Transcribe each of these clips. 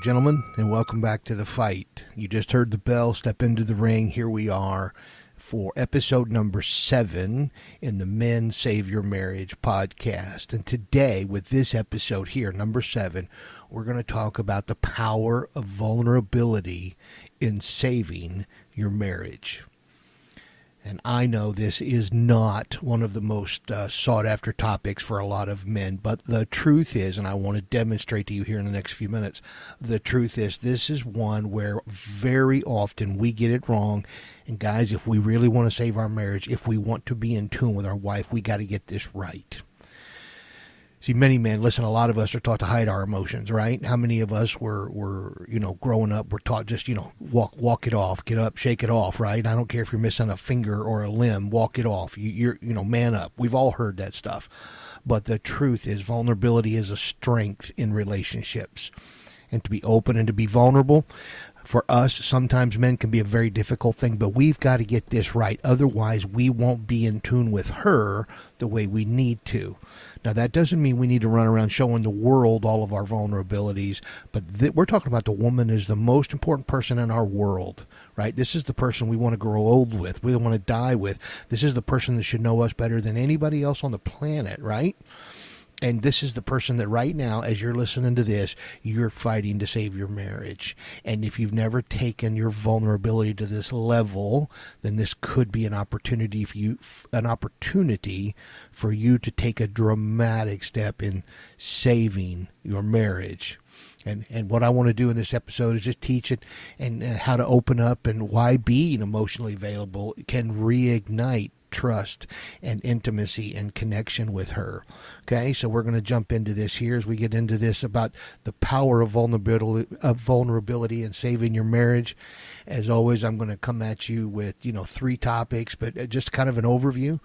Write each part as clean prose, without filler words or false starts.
gentlemen, and welcome back to the fight. You just heard the bell, step into the ring. Here we are for episode number 7 in the Men Save Your Marriage podcast. And today, with this episode here, number 7, we're going to talk about the power of vulnerability in saving your marriage. And I know this is not one of the most sought-after topics for a lot of men, but the truth is, and I want to demonstrate to you here in the next few minutes, the truth is this is one where very often we get it wrong. And guys, if we really want to save our marriage, if we want to be in tune with our wife, we got to get this right. See, many men, listen, a lot of us are taught to hide our emotions, right? How many of us were growing up, we're taught just, walk it off, get up, shake it off, right? I don't care if you're missing a finger or a limb, walk it off. You're man up. We've all heard that stuff. But the truth is vulnerability is a strength in relationships. And to be open and to be vulnerable, for us, sometimes men can be a very difficult thing, but we've got to get this right. Otherwise, we won't be in tune with her the way we need to. Now, that doesn't mean we need to run around showing the world all of our vulnerabilities, but we're talking about the woman is the most important person in our world, right? This is the person we want to grow old with, we want to die with. This is the person that should know us better than anybody else on the planet, right? And this is the person that right now, as you're listening to this, you're fighting to save your marriage. And if you've never taken your vulnerability to this level, then this could be an opportunity for you to take a dramatic step in saving your marriage. And what I want to do in this episode is just teach it and how to open up and why being emotionally available can reignite trust and intimacy and connection with her. Okay, so we're going to jump into this here as we get into this about the power of vulnerability and saving your marriage. As always, I'm going to come at you with 3 topics, but just kind of an overview.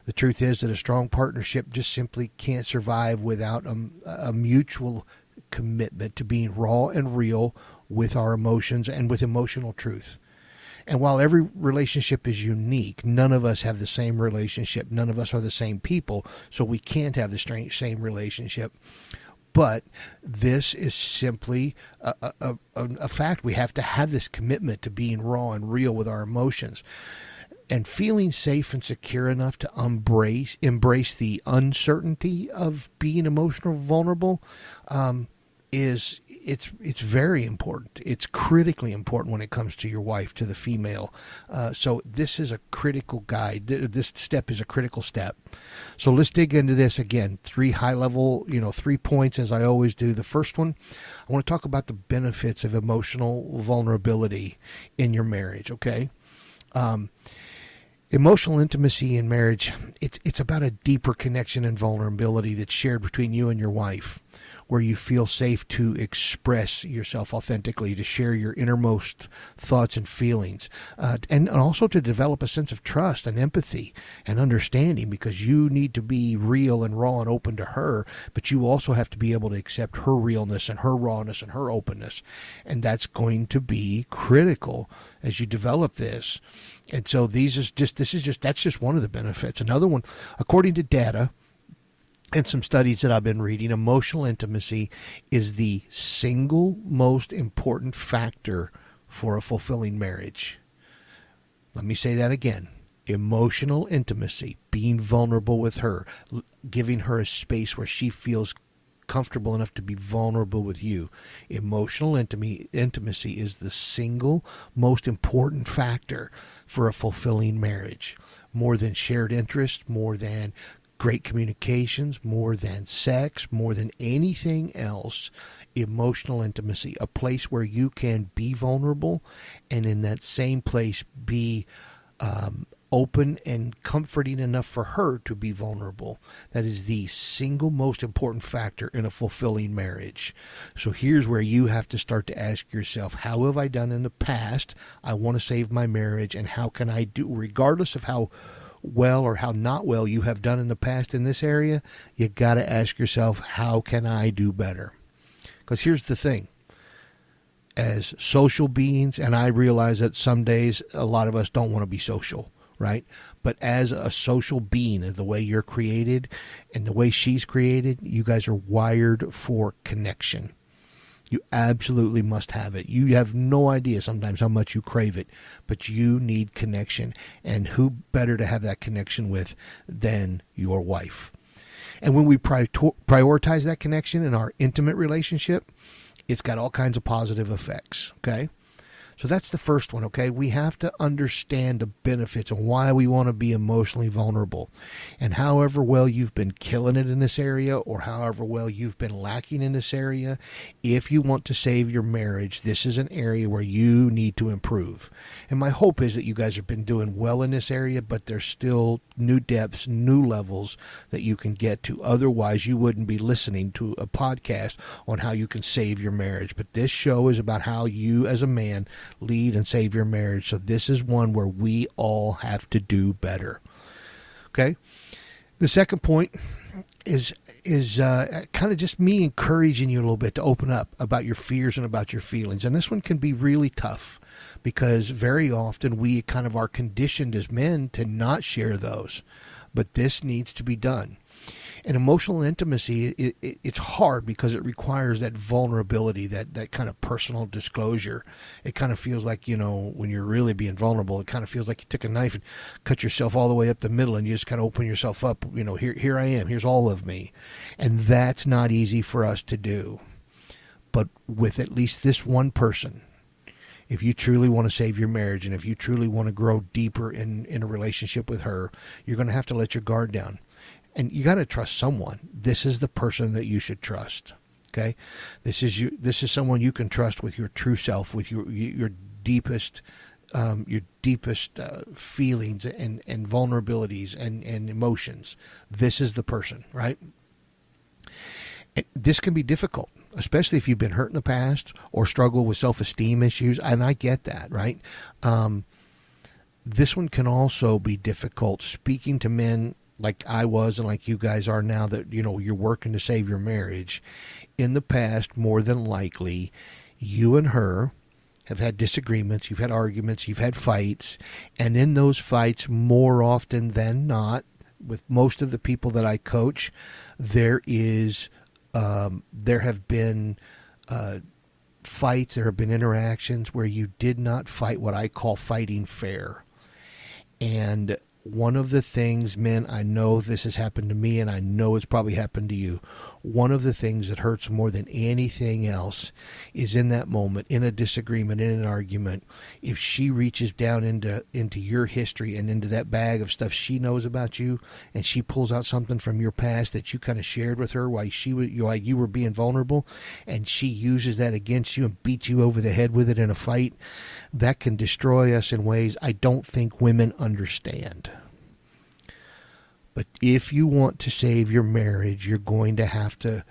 The truth is that a strong partnership just simply can't survive without a mutual commitment to being raw and real with our emotions and with emotional truth. And while every relationship is unique, none of us have the same relationship. None of us are the same people, so we can't have the same relationship. But this is simply a fact. We have to have this commitment to being raw and real with our emotions. And feeling safe and secure enough to embrace the uncertainty of being emotional vulnerable it's very important. It's critically important when it comes to your wife, to the female. So this is a critical guide. This step is a critical step. So let's dig into this again. 3 high level, 3 points as I always do. The first one, I want to talk about the benefits of emotional vulnerability in your marriage. Okay. Emotional intimacy in marriage, it's about a deeper connection and vulnerability that's shared between you and your wife, where you feel safe to express yourself authentically, to share your innermost thoughts and feelings, and also to develop a sense of trust and empathy and understanding, because you need to be real and raw and open to her, but you also have to be able to accept her realness and her rawness and her openness. And that's going to be critical as you develop this. And so that's just one of the benefits. Another one, according to data and some studies that I've been reading, emotional intimacy is the single most important factor for a fulfilling marriage. Let me say that again. Emotional intimacy, being vulnerable with her, giving her a space where she feels comfortable enough to be vulnerable with you. Emotional intimacy is the single most important factor for a fulfilling marriage. More than shared interest, more than great communications, more than sex, more than anything else, emotional intimacy, a place where you can be vulnerable and in that same place be open and comforting enough for her to be vulnerable. That is the single most important factor in a fulfilling marriage. So here's where you have to start to ask yourself, how have I done in the past? I want to save my marriage, and how can I do, regardless of how well or how not well you have done in the past in this area, you got to ask yourself, how can I do better? Because here's the thing. As social beings, and I realize that some days a lot of us don't want to be social, right? But as a social being, the way you're created and the way she's created, you guys are wired for connection. You absolutely must have it. You have no idea sometimes how much you crave it, but you need connection. And who better to have that connection with than your wife? And when we prioritize that connection in our intimate relationship, it's got all kinds of positive effects, okay? So that's the first one, okay? We have to understand the benefits and why we want to be emotionally vulnerable. And however well you've been killing it in this area, or however well you've been lacking in this area, if you want to save your marriage, this is an area where you need to improve. And my hope is that you guys have been doing well in this area, but there's still new depths, new levels that you can get to. Otherwise, you wouldn't be listening to a podcast on how you can save your marriage. But this show is about how you as a man lead and save your marriage. So this is one where we all have to do better. Okay. The second point is kind of just me encouraging you a little bit to open up about your fears and about your feelings. And this one can be really tough because very often we kind of are conditioned as men to not share those. But this needs to be done. And emotional intimacy, it's hard because it requires that vulnerability, that kind of personal disclosure. It kind of feels like, when you're really being vulnerable, it kind of feels like you took a knife and cut yourself all the way up the middle and you just kind of open yourself up. Here I am. Here's all of me. And that's not easy for us to do. But with at least this one person, if you truly want to save your marriage and if you truly want to grow deeper in a relationship with her, you're going to have to let your guard down. And you got to trust someone. This is the person that you should trust. Okay, this is someone you can trust with your true self, with your deepest feelings and vulnerabilities and emotions. This is the person, right? And this can be difficult, especially if you've been hurt in the past or struggle with self-esteem issues. And I get that, right? This one can also be difficult. Speaking to men like I was and like you guys are now that, you're working to save your marriage. In the past, more than likely, you and her have had disagreements, you've had arguments, you've had fights. And in those fights, more often than not, with most of the people that I coach, there have been fights, there have been interactions where you did not fight what I call fighting fair. And one of the things, men, I know this has happened to me and I know it's probably happened to you. One of the things that hurts more than anything else is in that moment, in a disagreement, in an argument, if she reaches down into your history and into that bag of stuff she knows about you and she pulls out something from your past that you kind of shared with her while you were being vulnerable, and she uses that against you and beats you over the head with it in a fight, that can destroy us in ways I don't think women understand. But if you want to save your marriage, you're going to have to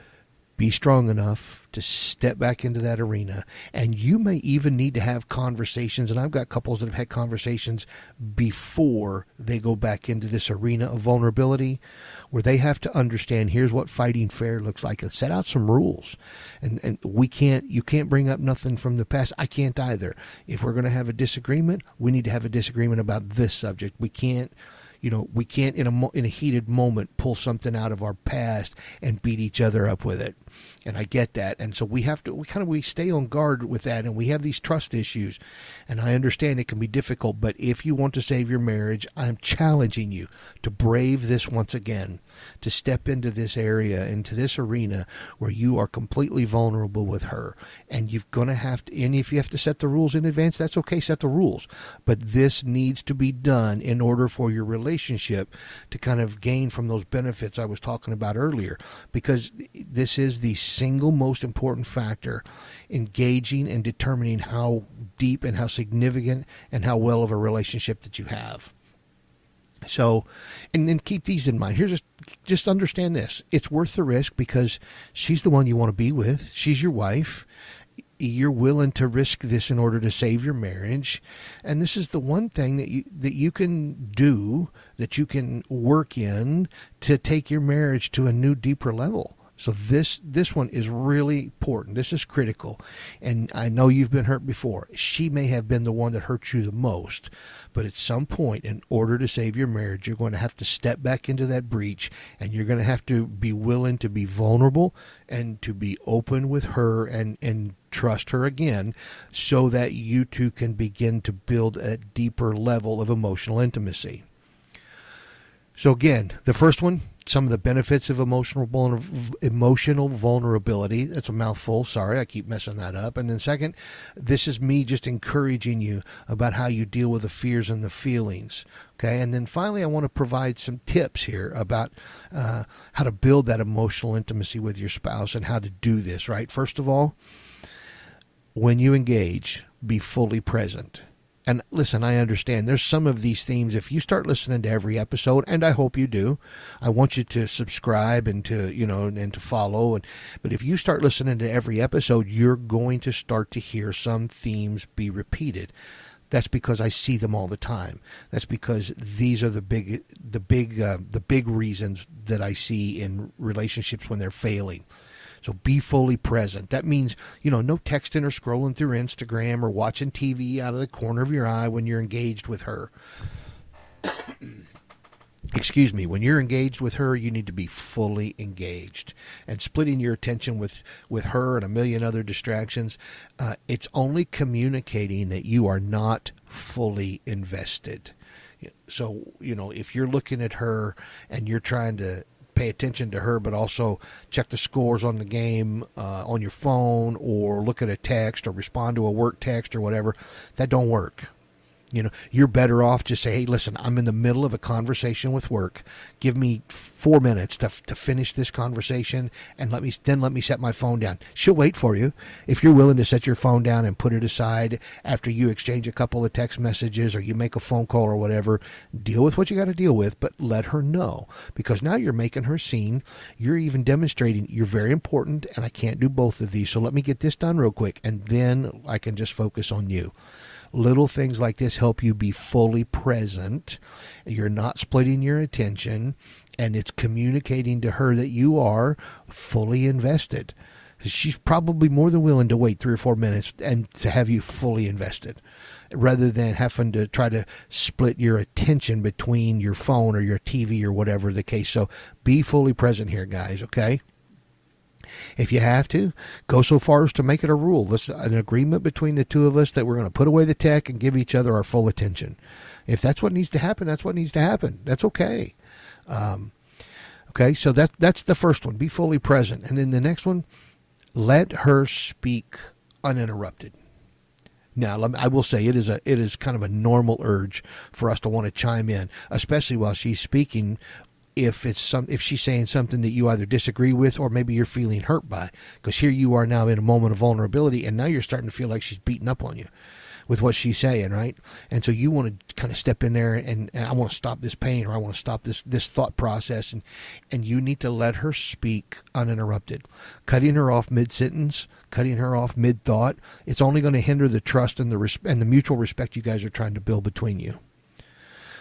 be strong enough to step back into that arena. And you may even need to have conversations. And I've got couples that have had conversations before they go back into this arena of vulnerability, where they have to understand, here's what fighting fair looks like, and set out some rules. And you can't bring up nothing from the past. I can't either. If we're going to have a disagreement, we need to have a disagreement about this subject. We can't in a heated moment pull something out of our past and beat each other up with it. And I get that. And so we stay on guard with that, and we have these trust issues. And I understand it can be difficult, but if you want to save your marriage, I'm challenging you to brave this once again, to step into this area, into this arena where you are completely vulnerable with her. And you're going to have to, and if you have to set the rules in advance, that's okay, set the rules. But this needs to be done in order for your relationship to kind of gain from those benefits I was talking about earlier, because this is the single most important factor in gauging and determining how deep and how significant and how well of a relationship that you have. So, and then keep these in mind. Just understand this. It's worth the risk because she's the one you want to be with. She's your wife. You're willing to risk this in order to save your marriage. And this is the one thing that you can do, that you can work in to take your marriage to a new, deeper level. So this one is really important. This is critical. And I know you've been hurt before. She may have been the one that hurt you the most. But at some point, in order to save your marriage, you're going to have to step back into that breach, and you're going to have to be willing to be vulnerable and to be open with her and trust her again, so that you two can begin to build a deeper level of emotional intimacy. So again, the first one, some of the benefits of emotional vulnerability. That's a mouthful. Sorry, I keep messing that up. And then second, this is me just encouraging you about how you deal with the fears and the feelings. Okay. And then finally, I want to provide some tips here about how to build that emotional intimacy with your spouse and how to do this, right? First of all, when you engage, be fully present. And listen, I understand there's some of these themes. If you start listening to every episode, and I hope you do, I want you to subscribe and to, and to follow. But if you start listening to every episode, you're going to start to hear some themes be repeated. That's because I see them all the time. That's because these are the big reasons that I see in relationships when they're failing. So be fully present. That means, no texting or scrolling through Instagram or watching TV out of the corner of your eye when you're engaged with her. Excuse me. When you're engaged with her, you need to be fully engaged. And splitting your attention with her and a million other distractions, it's only communicating that you are not fully invested. So, if you're looking at her and you're trying to pay attention to her, but also check the scores on the game on your phone, or look at a text or respond to a work text or whatever, that don't work. You're better off just say, hey, listen, I'm in the middle of a conversation with work. Give me 4 minutes to finish this conversation, and let me set my phone down. She'll wait for you. If you're willing to set your phone down and put it aside after you exchange a couple of text messages or you make a phone call or whatever, deal with what you got to deal with, but let her know, because now you're making her seen. You're even demonstrating you're very important, and I can't do both of these. So let me get this done real quick, and then I can just focus on you. Little things like this help you be fully present. You're not splitting your attention, and it's communicating to her that you are fully invested. She's probably more than willing to wait 3 or 4 minutes and to have you fully invested, rather than having to try to split your attention between your phone or your TV or whatever the case. So be fully present here, guys, okay? If you have to, go so far as to make it a rule. This an agreement between the two of us that we're going to put away the tech and give each other our full attention. If that's what needs to happen, that's what needs to happen. That's okay. Okay, so that's the first one. Be fully present. And then the next one, let her speak uninterrupted. Now, I will say it is kind of a normal urge for us to want to chime in, especially while she's speaking. If she's saying something that you either disagree with or maybe you're feeling hurt by, because here you are now in a moment of vulnerability, and now you're starting to feel like she's beating up on you with what she's saying, right? And so you want to kind of step in there and I want to stop this pain, or I want to stop this thought process, and you need to let her speak uninterrupted. Cutting her off mid-sentence, cutting her off mid-thought, it's only going to hinder the trust and the mutual respect you guys are trying to build between you.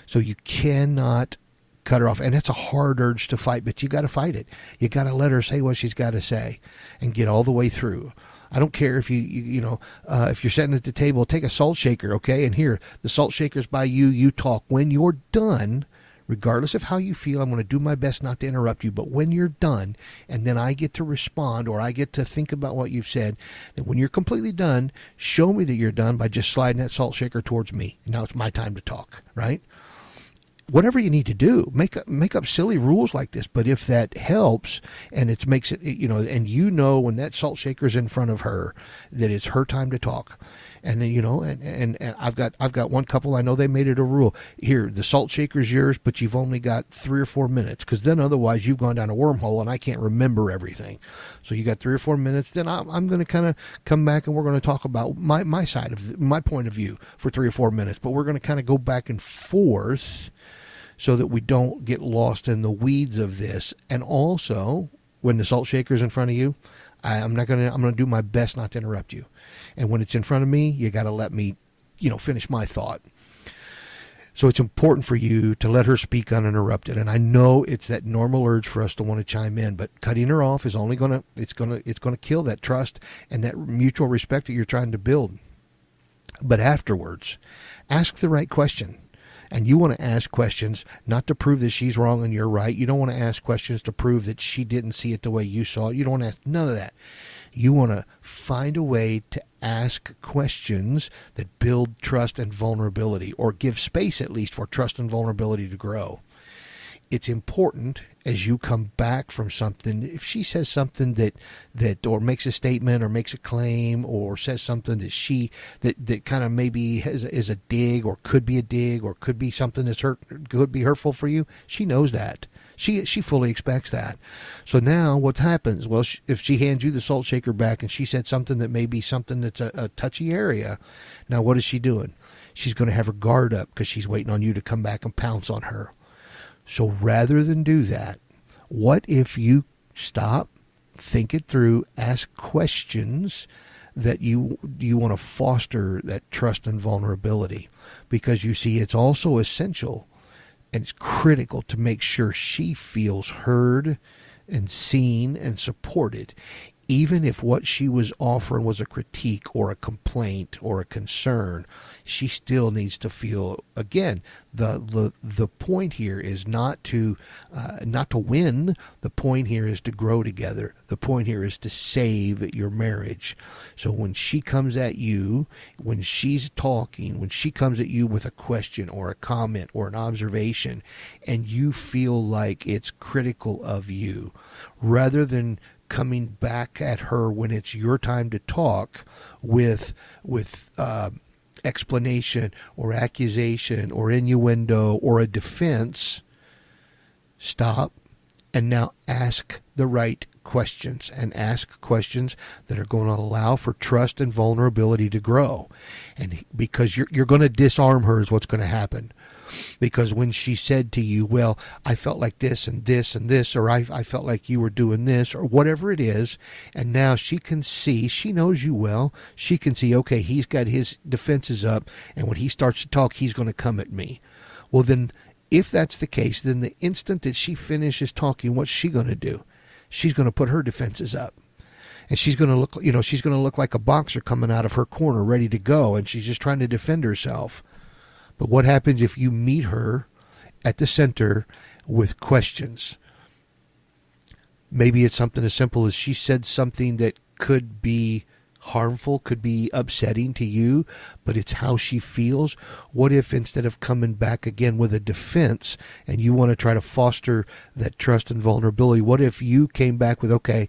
So you cannot cut her off, and it's a hard urge to fight, but you got to fight it. You got to let her say what she's got to say and get all the way through. I don't care if if you're sitting at the table, take a salt shaker, okay? And here, the salt shaker's by you. You talk. When you're done, regardless of how you feel, I'm going to do my best not to interrupt you. But when you're done, and then I get to respond, or I get to think about what you've said, then when you're completely done, show me that you're done by just sliding that salt shaker towards me. And now it's my time to talk, right? Whatever you need to do, make up silly rules like this. But if that helps, and it makes it, and when that salt shaker's in front of her, that it's her time to talk. And then, and I've got one couple, I know they made it a rule. Here, the salt shaker's yours, but you've only got 3 or 4 minutes, because then otherwise you've gone down a wormhole and I can't remember everything. So you got 3 or 4 minutes. Then I'm going to kind of come back and we're going to talk about my side of my point of view for 3 or 4 minutes. But we're going to kind of go back and forth, so that we don't get lost in the weeds of this. And also, when the salt shaker's in front of you, I'm going to do my best not to interrupt you. And when it's in front of me, you got to let me, finish my thought. So it's important for you to let her speak uninterrupted. And I know it's that normal urge for us to want to chime in, but cutting her off is only it's going to kill that trust and that mutual respect that you're trying to build. But afterwards, ask the right question. And you want to ask questions not to prove that she's wrong and you're right. You don't want to ask questions to prove that she didn't see it the way you saw it. You don't want to ask none of that. You want to find a way to ask questions that build trust and vulnerability, or give space at least for trust and vulnerability to grow. It's important as you come back from something, if she says something that or makes a statement or makes a claim or says something that kind of maybe is a dig or could be a dig or could be something that's could be hurtful for you, she knows that. She fully expects that. So now what happens? Well, if she hands you the salt shaker back and she said something that may be something that's a touchy area, now what is she doing? She's going to have her guard up because she's waiting on you to come back and pounce on her. So rather than do that, what if you stop, think it through, ask questions that you want to foster that trust and vulnerability? Because you see, it's also essential and it's critical to make sure she feels heard and seen and supported, even if what she was offering was a critique or a complaint or a concern. She still needs to feel, again, the point here is not to win. The point here is to grow together. The point here is to save your marriage. So when she comes at you, when she's talking, when she comes at you with a question or a comment or an observation, and you feel like it's critical of you, rather than coming back at her when it's your time to talk with explanation or accusation or innuendo or a defense, stop and now ask the right questions, and ask questions that are going to allow for trust and vulnerability to grow. And because you're going to disarm her is what's going to happen. Because when she said to you, well, I felt like this and this and this, or I felt like you were doing this, or whatever it is, and now she can see, she knows you well, she can see, okay, he's got his defenses up, and when he starts to talk, he's going to come at me. Well, then, if that's the case, then the instant that she finishes talking, what's she going to do? She's going to put her defenses up. And she's going to look like a boxer coming out of her corner ready to go, and she's just trying to defend herself. But what happens if you meet her at the center with questions? Maybe it's something as simple as she said something that could be harmful, could be upsetting to you, but it's how she feels. What if instead of coming back again with a defense and you want to try to foster that trust and vulnerability, what if you came back with, okay,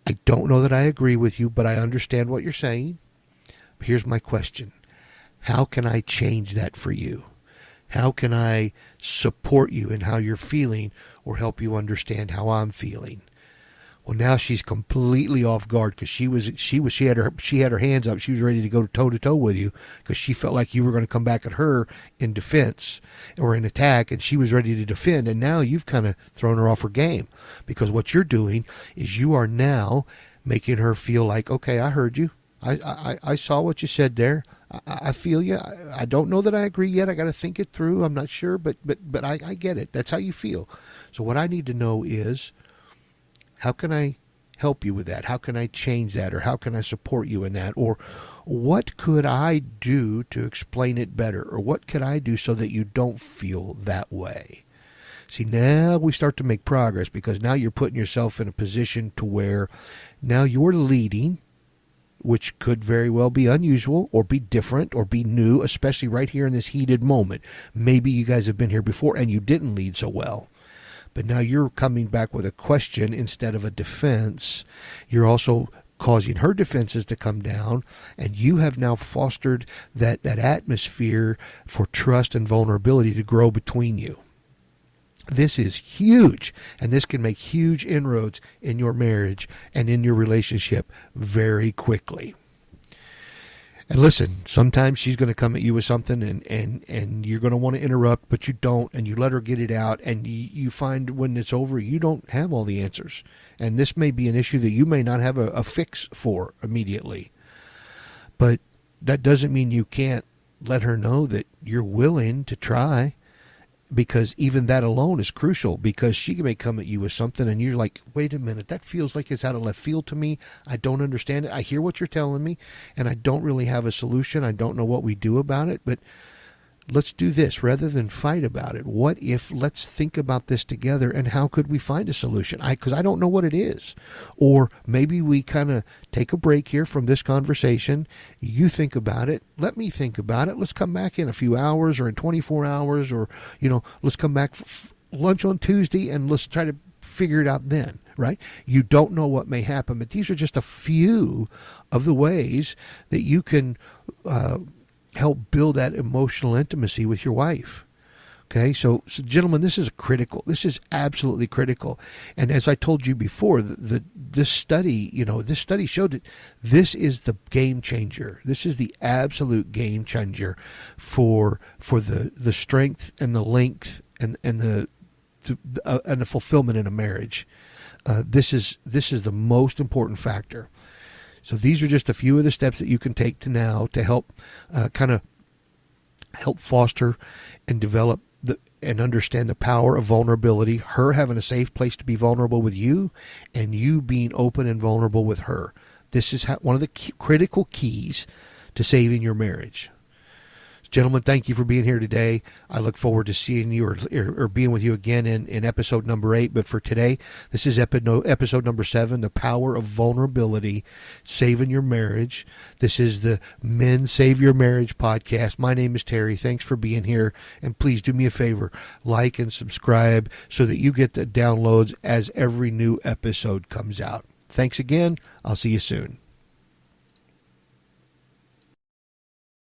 I don't know that I agree with you, but I understand what you're saying. Here's my question. How can I change that for you? How can I support you in how you're feeling or help you understand how I'm feeling? Well, now she's completely off guard because she had her hands up. She was ready to go toe to toe with you because she felt like you were going to come back at her in defense or in attack, and she was ready to defend. And now you've kind of thrown her off her game, because what you're doing is you are now making her feel like, okay, I heard you. I saw what you said there. I feel you. I don't know that I agree yet. I got to think it through. I'm not sure, but I get it. That's how you feel. So what I need to know is, how can I help you with that? How can I change that? Or how can I support you in that? Or what could I do to explain it better? Or what could I do so that you don't feel that way? See, now we start to make progress, because now you're putting yourself in a position to where now you're leading, which could very well be unusual or be different or be new, especially right here in this heated moment. Maybe you guys have been here before and you didn't lead so well. But now you're coming back with a question instead of a defense. You're also causing her defenses to come down, and you have now fostered that atmosphere for trust and vulnerability to grow between you. This is huge, and this can make huge inroads in your marriage and in your relationship very quickly. And listen, sometimes she's going to come at you with something and you're going to want to interrupt, but you don't, and you let her get it out, and you find when it's over, you don't have all the answers. And this may be an issue that you may not have a fix for immediately. But that doesn't mean you can't let her know that you're willing to try, because even that alone is crucial, because she may come at you with something and you're like, wait a minute, that feels like it's out of left field to me. I don't understand it. I hear what you're telling me and I don't really have a solution. I don't know what we do about it, but let's do this rather than fight about it. What if, let's think about this together, and how could we find a solution? Because I don't know what it is. Or maybe we kind of take a break here from this conversation. You think about it. Let me think about it. Let's come back in a few hours or in 24 hours, or, let's come back for lunch on Tuesday and let's try to figure it out then, right? You don't know what may happen, but these are just a few of the ways that you can help build that emotional intimacy with your wife. Okay, so gentlemen, this is absolutely critical. And as I told you before, this study showed that this is the game changer. This is the absolute game changer for the strength and the length and the fulfillment in a marriage. This is the most important factor. So these are just a few of the steps that you can take to help help foster and develop and understand the power of vulnerability, her having a safe place to be vulnerable with you, and you being open and vulnerable with her. This is one of the critical keys to saving your marriage. Gentlemen, thank you for being here today. I look forward to seeing you or being with you again in episode number 8. But for today, this is episode number 7, The Power of Vulnerability, Saving Your Marriage. This is the Men Save Your Marriage podcast. My name is Terry. Thanks for being here. And please do me a favor, like and subscribe so that you get the downloads as every new episode comes out. Thanks again. I'll see you soon.